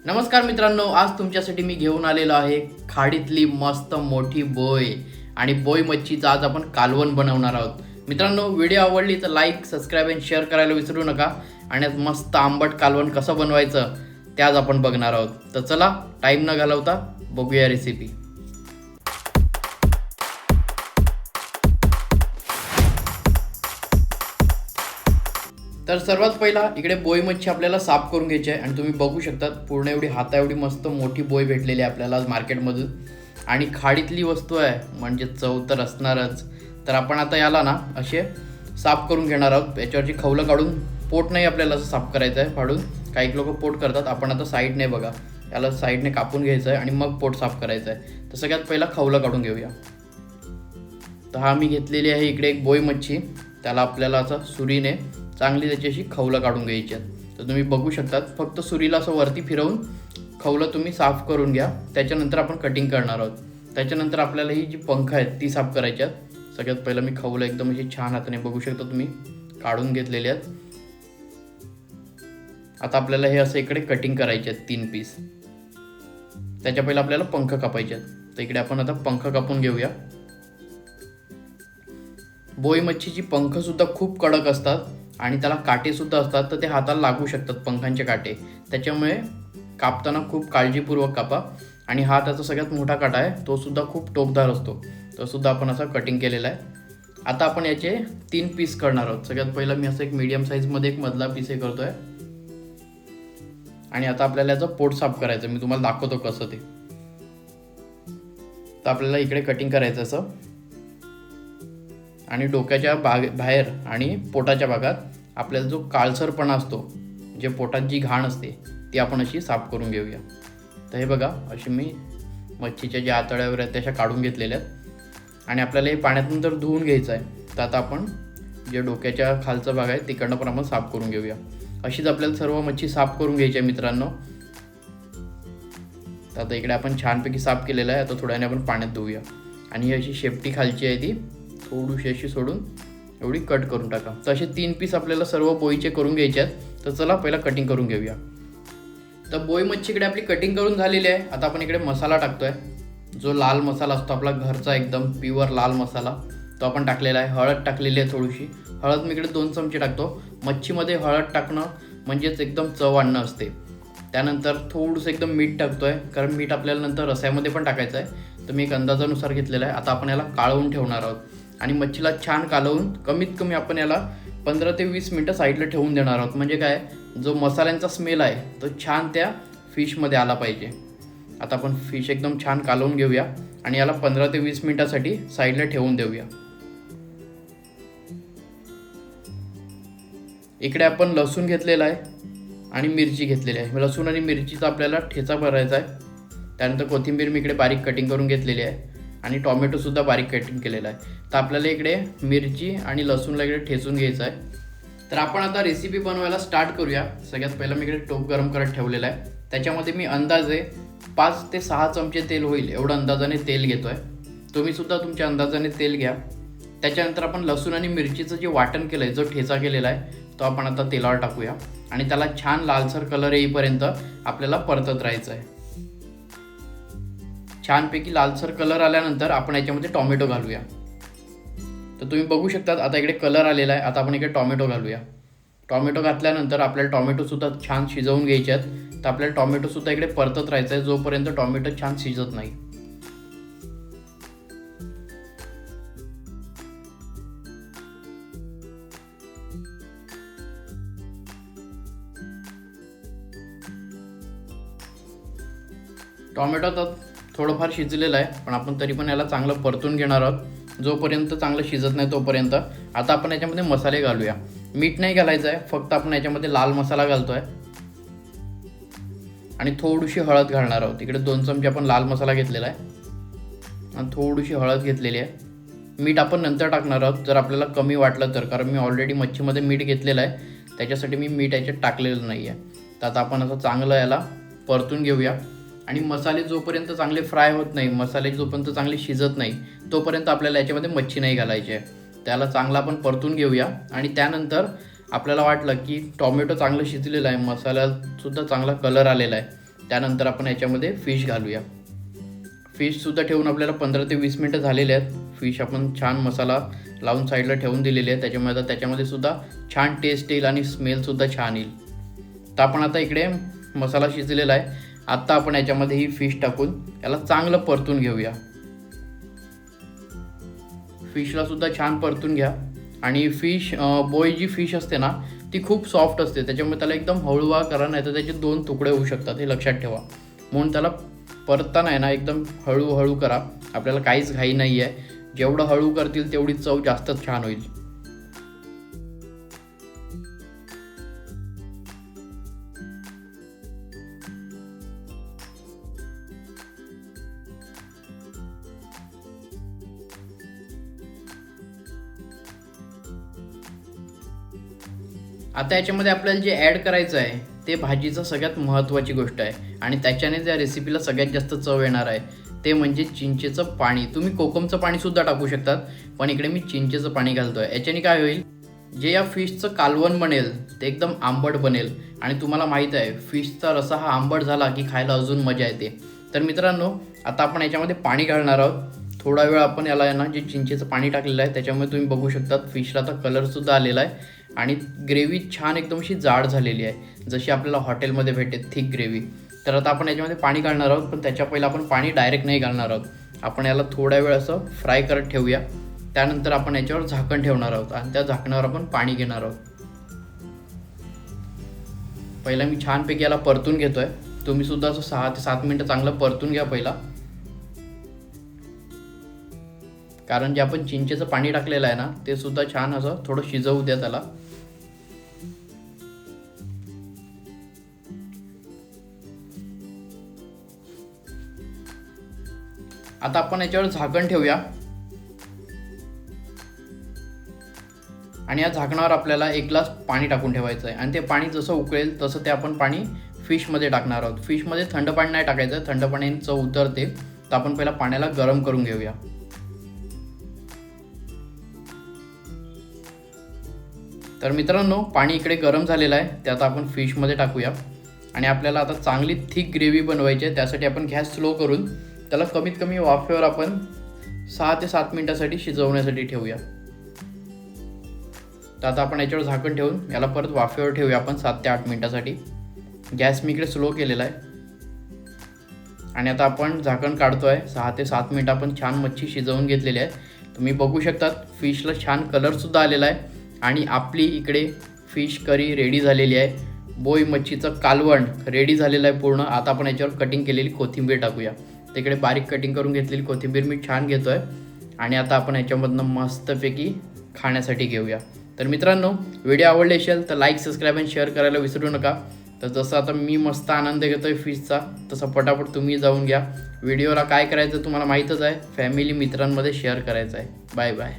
नमस्कार मित्रांनो, आज तुमच्यासाठी मी घेऊन आलेलो आहे खाडीतली मस्त मोठी बोय आणि बोय मच्छीचं आज आपण कालवण बनवणार आहोत. मित्रांनो, व्हिडिओ आवडली तर लाईक, सबस्क्राईब आणि शेअर करायला विसरू नका. आणि आज मस्त आंबट कालवण कसं बनवायचं ते आज आपण बघणार आहोत. तर चला, टाईम न घालवता बघूया रेसिपी. तर सर्वात पहिला इकडे बोई मच्छी आपल्याला साफ करून घ्यायची आहे. आणि तुम्ही बघू शकता पूर्ण एवढी हाता एवढी मस्त मोठी बोई भेटलेली आहे आपल्याला आज मार्केटमधून. आणि खाडीतली वस्तू आहे म्हणजे चव तर असणारच. तर आपण आता याला ना असे साफ करून घेणार आहोत. याच्यावरची खवलं काढून, पोट नाही आपल्याला असं साफ करायचं आहे फाडून. काही लोक पोट करतात, आपण आता साईडने बघा याला साईडने कापून घ्यायचं आहे आणि मग पोट साफ करायचं आहे. तर सगळ्यात पहिला खवलं काढून घेऊया. तर हा मी घेतलेली आहे इकडे एक बोई मच्छी. त्याला आपल्याला असं सुरीने चांगली त्याची अशी खवलं काढून घ्यायची आहेत. तर तुम्ही बघू शकता फक्त सुरीला असं वरती फिरवून खवलं तुम्ही साफ करून घ्या. त्याच्यानंतर आपण कटिंग करणार आहोत. त्याच्यानंतर आपल्याला ही जी पंख आहेत ती साफ करायची आहेत. सगळ्यात पहिलं मी खवलं एकदम अशी छान हाताने बघू शकता तुम्ही काढून घेतलेले आहेत. आता आपल्याला हे असं इकडे कटिंग करायचे आहेत 3 पीस. त्याच्या पहिलं आपल्याला पंख कापायचे आहेत. तर इकडे आपण आता पंख कापून घेऊया. बोई मच्छीची पंख सुद्धा खूप कडक असतात आणि त्याला काटे सुद्धा असतात. तर ते हाताला लागू शकतात पंखांचे काटे. त्याच्यामुळे कापताना खूप काळजीपूर्वक कापा. आणि हा त्याचा सगळ्यात मोठा काटा आहे, तो सुद्धा खूप टोकदार असतो. तो सुद्धा आपण असा कटिंग केलेला आहे. आता आपण याचे 3 पीस करणार आहोत. सगळ्यात पहिला मी असं एक मीडियम साईजमध्ये एक मधला पीस हे करतोय. आणि आता आपल्याला याचं पोट साफ करायचं. मी तुम्हाला दाखवतो कसं ते. तर आपल्याला इकडे कटिंग करायचं असं. आणि डोक्याच्या बाहेर आणि पोटाच्या भागात आपल्याला जो काळसरपणा असतो, जे पोटात जी घाण असते ती आपण अशी साफ करून घेऊया. तर हे बघा अशी मी मच्छीच्या ज्या आतड्या वगैरे आहेत तशा काढून घेतलेल्या आहेत. आणि आपल्याला हे पाण्यातून तर धुवून घ्यायचं आहे. तर आता आपण जे डोक्याच्या खालचा भाग आहे तिकडनं पण आपण साफ करून घेऊया. अशीच आपल्याला सर्व मच्छी साफ करून घ्यायची आहे मित्रांनो. तर आता इकडे आपण छानपैकी साफ केलेलं आहे. आता थोड्याने आपण पाण्यात धुवूया. आणि ही अशी शेपटी खालची आहे ती थोडीशी अशी सोडून एवढी कट करून टाका. तर असे 3 पीस आपल्याला सर्व बोईचे करून घ्यायचे आहेत. तर चला पहिला कटिंग करून घेऊया. तर बोई मच्छीकडे आपली कटिंग करून झालेली आहे. आता आपण इकडे मसाला टाकतोय. जो लाल मसाला असतो आपला घरचा एकदम प्युअर लाल मसाला, तो आपण टाकलेला आहे. हळद टाकलेली आहे थोडीशी. हळद मी इकडे 2 चमचे टाकतो. मच्छीमध्ये हळद टाकणं म्हणजेच एकदम चव आणणं असते. त्यानंतर थोडंसं एकदम मीठ टाकतोय, कारण मीठ आपल्याला नंतर रस्स्यामध्ये पण टाकायचं आहे. तर मी एक अंदाजानुसार घेतलेला आहे. आता आपण याला काळवून ठेवणार आहोत. आणि मच्छीला छान कालवून कमीत कमी आपण याला 15 ते 20 मिनटं साईडला ठेवून देणार आहोत. म्हणजे काय, जो मसाल्यांचा स्मेल आहे तो छान त्या फिशमध्ये आला पाहिजे. आता आपण फिश एकदम छान कालवून घेऊया आणि याला 15 ते 20 मिनटासाठी साईडला ठेवून देऊया. इकडे आपण लसूण घेतलेला आहे आणि मिरची घेतलेली आहे. लसूण आणि मिरचीचा आपल्याला ठेचा भरायचा आहे. त्यानंतर कोथिंबीर मी इकडे बारीक कटिंग करून घेतलेली आहे. आणि टॉमॅटोसुद्धा बारीक कटिंग केलेला आहे. तर आपल्याला इकडे मिरची आणि लसूणला इकडे ठेचून घ्यायचं आहे. तर आपण आता रेसिपी बनवायला स्टार्ट करूया. सगळ्यात पहिलं मी इकडे टोप गरम करत ठेवलेला आहे. त्याच्यामध्ये मी अंदाजे 5 ते 6 चमचे तेल होईल एवढं अंदाजाने तेल घेतो आहे. तुम्हीसुद्धा तुमच्या अंदाजाने तेल घ्या. त्याच्यानंतर आपण लसूण आणि मिरचीचं जे वाटण केलं आहे, जो ठेचा केलेला आहे, तो आपण आता तेलावर टाकूया. आणि त्याला छान लालसर कलर येईपर्यंत आपल्याला परतत राहायचं आहे. छानपैकी लालसर कलर आल्यानंतर आपण याच्यामध्ये टॉमॅटो घालूया. तर तुम्ही बघू शकता आता इकडे कलर आलेला आहे. आता आपण इकडे टॉमॅटो घालूया. टॉमॅटो घातल्यानंतर आपल्याला टॉमॅटोसुद्धा छान शिजवून घ्यायचे आहेत. तर आपल्याला टॉमॅटोसुद्धा इकडे परतत राहायचं आहे जोपर्यंत टॉमॅटो छान शिजत नाही. टॉमॅटो तर थोडंफार शिजलेलं आहे, पण आपण तरी पण याला चांगलं परतून घेणार आहोत जोपर्यंत चांगलं शिजत नाही तोपर्यंत. आता आपण याच्यामध्ये मसाले घालूया. मीठ नाही घालायचं आहे, फक्त आपण याच्यामध्ये लाल मसाला घालतोय आणि थोडीशी हळद घालणार आहोत. इकडे 2 चमचे आपण लाल मसाला घेतलेला आहे आणि थोडीशी हळद घेतलेली आहे. मीठ आपण नंतर टाकणार आहोत जर आपल्याला कमी वाटलं तर, कारण मी ऑलरेडी मच्छीमध्ये मीठ घेतलेलं आहे, त्याच्यासाठी मी मीठ याच्यात टाकलेलं नाही आहे. तर आता आपण असं चांगलं याला परतून घेऊया. आणि मसाले जोपर्यंत चांगले फ्राय होत नाही, मसाले जोपर्यंत चांगले शिजत नाही तोपर्यंत आपल्याला याच्यामध्ये मच्छी नाही घालायची आहे. त्याला चांगला आपण परतून घेऊया. आणि त्यानंतर आपल्याला वाटलं की टोमॅटो चांगलं शिजलेलं आहे, मसाल्यासुद्धा चांगला कलर आलेला आहे, त्यानंतर आपण याच्यामध्ये फिश घालूया. फिशसुद्धा ठेवून आपल्याला 15 ते 20 मिनटं झालेले आहेत. फिश आपण छान मसाला लावून साईडला ठेवून दिलेली आहे. त्याच्यामुळे आता त्याच्यामध्ये सुद्धा छान टेस्ट येईल आणि स्मेलसुद्धा छान येईल. तर आपण आता इकडे मसाला शिजलेला आहे. आत्ता आपण याच्यामध्ये ही फिश टाकून याला चांगलं परतून घेऊया. फिशला सुद्धा छान परतून घ्या. आणि बोई जी फिश असते ना ती खूप सॉफ्ट असते, त्याच्यामुळे त्याला एकदम हळूवा करा, नाही तर त्याचे 2 तुकडे होऊ शकतात, हे लक्षात ठेवा. म्हणून त्याला परतताना आहे ना एकदम हळूहळू करा. आपल्याला काहीच घाई नाही आहे. जेवढं हळू करतील तेवढी चव जास्त छान होईल. आता याच्यामध्ये आपल्याला जे ॲड करायचं आहे ते भाजीचं सगळ्यात महत्त्वाची गोष्ट आहे आणि त्याच्याने त्या रेसिपीला सगळ्यात जास्त चव येणार आहे, ते म्हणजे चिंचेचं पाणी. तुम्ही कोकमचं पाणीसुद्धा टाकू शकतात, पण इकडे मी चिंचेचं पाणी घालतो आहे. याच्याने काय होईल, जे या फिशचं कालवण बनेल ते एकदम आंबट बनेल. आणि तुम्हाला माहीत आहे फिशचा रस्सा हा आंबट झाला की खायला अजून मजा येते. तर मित्रांनो, आता आपण याच्यामध्ये पाणी घालणार आहोत. थोडा वेळ आपण याला आहे ना जे चिंचेचं पाणी टाकलेलं आहे त्याच्यामुळे तुम्ही बघू शकतात फिशला आता कलरसुद्धा आलेला आहे आणि ग्रेव्ही छान एकदम अशी जाड झालेली आहे, जशी आपल्याला हॉटेलमध्ये भेटेल थिक ग्रेव्ही. तर आता आपण याच्यामध्ये पाणी घालणार आहोत, पण त्याच्या पहिला आपण पाणी डायरेक्ट नाही घालणार आहोत. आपण याला थोडा वेळ असं फ्राय करत ठेवूया. त्यानंतर आपण याच्यावर झाकण ठेवणार आहोत आणि त्या झाकणावर आपण पाणी घेणार आहोत. पहिला मी छानपैकी याला परतून घेतोय. तुम्ही सुद्धा असं 6 ते 7 मिनटं चांगलं परतून घ्या पहिला, कारण जे आपण चिंचेचं पाणी टाकलेलं आहे ना ते सुद्धा छान असं थोडं शिजवू द्या त्याला. आता आपण याच्यावर झाकण ठेवूया आणि या झाकणावर आपल्याला 1 ग्लास पाणी टाकून ठेवायचं आहे आणि ते पाणी जसं उकळेल तसं ते आपण पाणी फिशमध्ये टाकणार आहोत. फिशमध्ये थंड पाणी नाही टाकायचं, थंड पाण्याने चव उतरते. तर आपण पहिला पाण्याला गरम करून घेऊया. तर मित्रांनो, पाणी इकडे गरम झालेलं आहे, ते आता आपण फिशमध्ये टाकूया. आणि आपल्याला आता चांगली थिक ग्रेव्ही बनवायची आहे. त्यासाठी आपण गॅस स्लो करून त्याला कमीत कमी वाफेवर आपण 6 ते 7 मिनटासाठी शिजवण्यासाठी ठेवूया. तर आता आपण याच्यावर झाकण ठेवून याला परत वाफेवर ठेवूया आपण 7 ते 8 मिनटासाठी. गॅस मी इकडे स्लो केलेला आहे आणि आता आपण झाकण काढतो आहे. 6 ते 7 मिनटं आपण छान मच्छी शिजवून घेतलेली आहे. तुम्ही बघू शकतात फिशला छान कलरसुद्धा आलेला आहे आणि आपली इकडे फिश करी रेडी झालेली आहे. बोई मच्छीचं कालवण रेडी झालेलं आहे पूर्ण. आता आपण याच्यावर कटिंग केलेली कोथिंबीर टाकूया. तिकडे बारीक कटिंग करून घेतलेली कोथिंबीर मी छान घेतो आहे आणि आता आपण याच्यामधनं मस्तपैकी खाण्यासाठी घेऊया. तर मित्रांनो, व्हिडिओ आवडले असेल तर लाईक, सबस्क्राईब आणि शेअर करायला विसरू नका. तर जसं आता मी मस्त आनंद घेतो आहे फिशचा, तसं पटापट तुम्ही जाऊन घ्या. व्हिडिओला काय करायचं तुम्हाला माहीतच आहे, फॅमिली मित्रांमध्ये शेअर करायचं आहे. Bye bye.